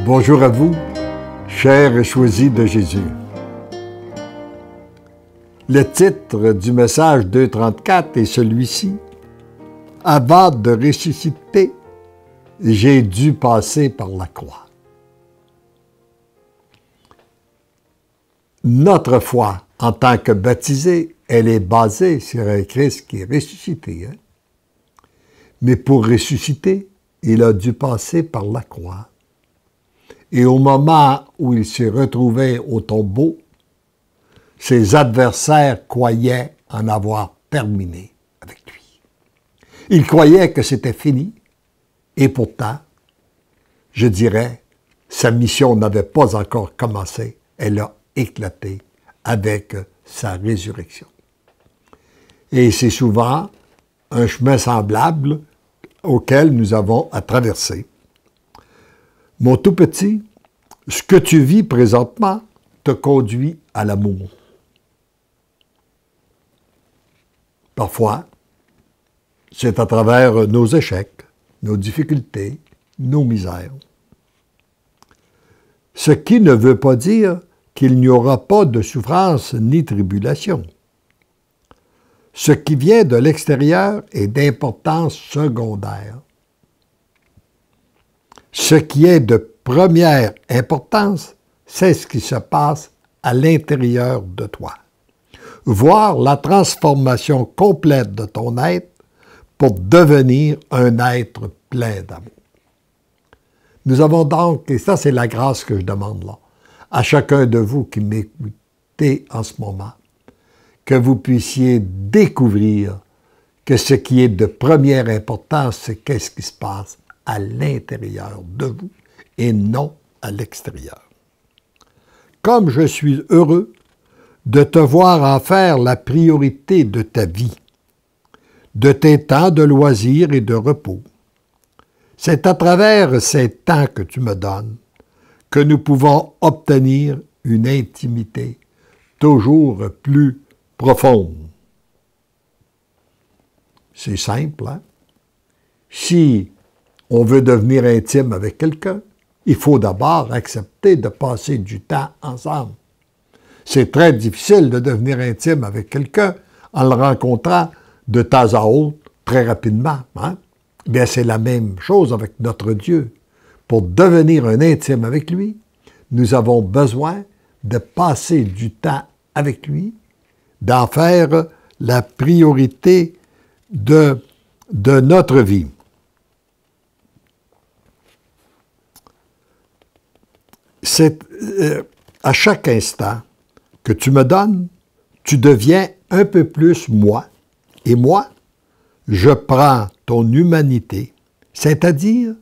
Bonjour à vous, chers et choisis de Jésus. Le titre du message 234 est celui-ci. Avant de ressusciter, j'ai dû passer par la croix. Notre foi, en tant que baptisés, elle est basée sur un Christ qui est ressuscité. Mais pour ressusciter, il a dû passer par la croix. Et au moment où il s'est retrouvé au tombeau, ses adversaires croyaient en avoir terminé avec lui. Ils croyaient que c'était fini, et pourtant, je dirais, sa mission n'avait pas encore commencé, elle a éclaté avec sa résurrection. Et c'est souvent un chemin semblable auquel nous avons à traverser. Mon tout petit, ce que tu vis présentement te conduit à l'amour. Parfois, c'est à travers nos échecs, nos difficultés, nos misères. Ce qui ne veut pas dire qu'il n'y aura pas de souffrance ni tribulation. Ce qui vient de l'extérieur est d'importance secondaire. Ce qui est de première importance, c'est ce qui se passe à l'intérieur de toi. Voir la transformation complète de ton être pour devenir un être plein d'amour. Nous avons donc, et ça c'est la grâce que je demande là, à chacun de vous qui m'écoutez en ce moment, que vous puissiez découvrir que ce qui est de première importance, c'est qu'est-ce qui se passe à l'intérieur de vous et non à l'extérieur. Comme je suis heureux de te voir en faire la priorité de ta vie, de tes temps de loisirs et de repos. C'est à travers ces temps que tu me donnes que nous pouvons obtenir une intimité toujours plus profonde. C'est simple, hein? Si on veut devenir intime avec quelqu'un, il faut d'abord accepter de passer du temps ensemble. C'est très difficile de devenir intime avec quelqu'un en le rencontrant de temps à autre, très rapidement. Hein? Bien, c'est la même chose avec notre Dieu. Pour devenir un intime avec lui, nous avons besoin de passer du temps avec lui, d'en faire la priorité de notre vie. C'est à chaque instant que tu me donnes, tu deviens un peu plus moi. Et moi, je prends ton humanité, c'est-à-dire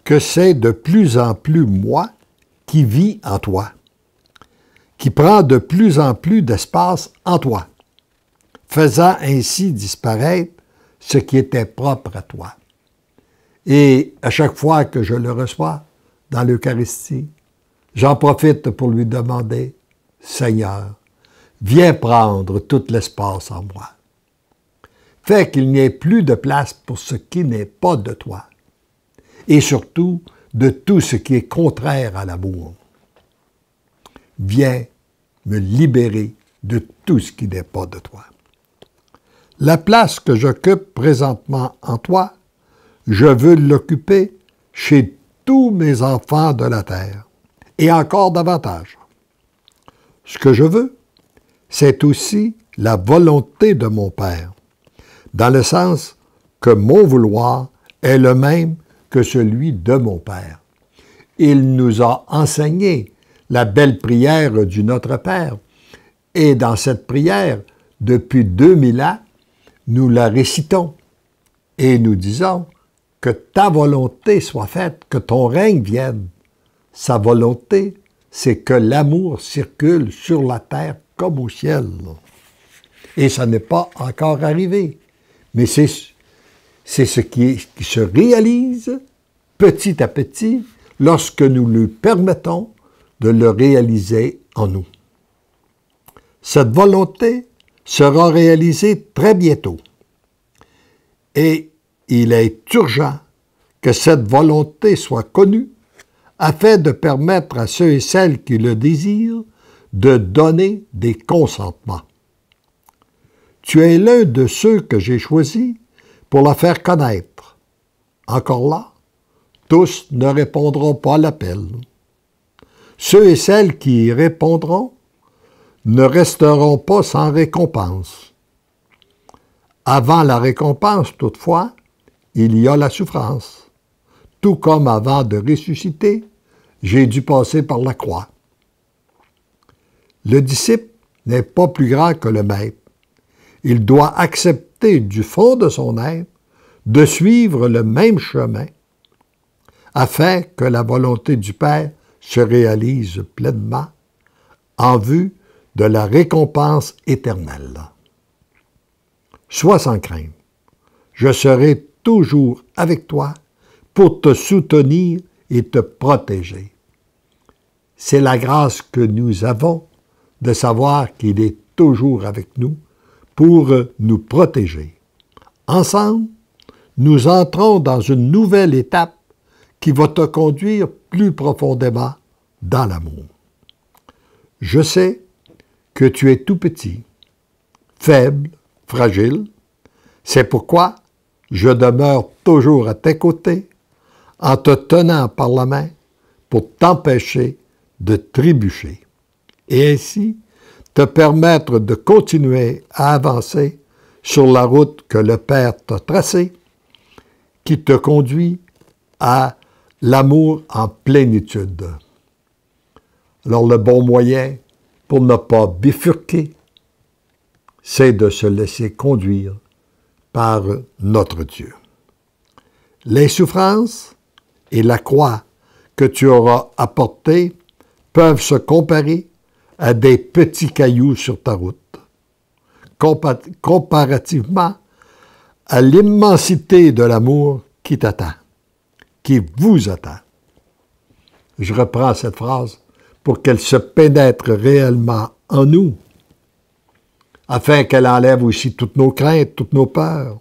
que c'est de plus en plus moi qui vis en toi, qui prend de plus en plus d'espace en toi, faisant ainsi disparaître ce qui était propre à toi. Et à chaque fois que je le reçois dans l'Eucharistie, j'en profite pour lui demander, « Seigneur, viens prendre tout l'espace en moi. Fais qu'il n'y ait plus de place pour ce qui n'est pas de toi. Et surtout, de tout ce qui est contraire à l'amour. Viens me libérer de tout ce qui n'est pas de toi. La place que j'occupe présentement en toi, je veux l'occuper chez tous mes enfants de la terre. Et encore davantage. Ce que je veux, c'est aussi la volonté de mon Père, dans le sens que mon vouloir est le même que celui de mon Père. Il nous a enseigné la belle prière du Notre Père, et dans cette prière, depuis 2000 ans, nous la récitons, et nous disons que ta volonté soit faite, que ton règne vienne. Sa volonté, c'est que l'amour circule sur la terre comme au ciel. Et ça n'est pas encore arrivé. Mais c'est ce qui se réalise petit à petit lorsque nous lui permettons de le réaliser en nous. Cette volonté sera réalisée très bientôt. Et il est urgent que cette volonté soit connue afin de permettre à ceux et celles qui le désirent de donner des consentements. Tu es l'un de ceux que j'ai choisis pour la faire connaître. Encore là, tous ne répondront pas à l'appel. Ceux et celles qui y répondront ne resteront pas sans récompense. Avant la récompense, toutefois, il y a la souffrance. Tout comme avant de ressusciter, j'ai dû passer par la croix. Le disciple n'est pas plus grand que le maître. Il doit accepter du fond de son être de suivre le même chemin afin que la volonté du Père se réalise pleinement en vue de la récompense éternelle. Sois sans crainte. Je serai toujours avec toi pour te soutenir et te protéger. C'est la grâce que nous avons de savoir qu'il est toujours avec nous pour nous protéger. Ensemble, nous entrons dans une nouvelle étape qui va te conduire plus profondément dans l'amour. Je sais que tu es tout petit, faible, fragile. C'est pourquoi je demeure toujours à tes côtés en te tenant par la main pour t'empêcher de trébucher et ainsi te permettre de continuer à avancer sur la route que le Père t'a tracée, qui te conduit à l'amour en plénitude. Alors le bon moyen pour ne pas bifurquer, c'est de se laisser conduire par notre Dieu. Les souffrances et la croix que tu auras apportées peuvent se comparer à des petits cailloux sur ta route, comparativement à l'immensité de l'amour qui t'attend, qui vous attend. Je reprends cette phrase pour qu'elle se pénètre réellement en nous, afin qu'elle enlève aussi toutes nos craintes, toutes nos peurs.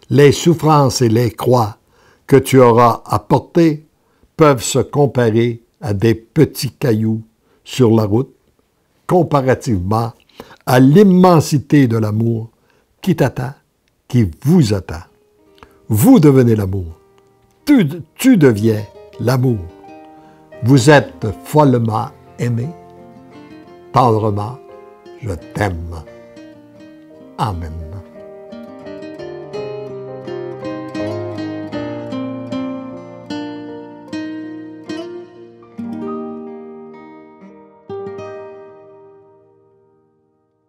Les souffrances et les croix que tu auras à porter peuvent se comparer à des petits cailloux sur la route, comparativement à l'immensité de l'amour qui t'attend, qui vous attend. Vous devenez l'amour. Tu deviens l'amour. Vous êtes follement aimé. Tendrement, je t'aime. Amen.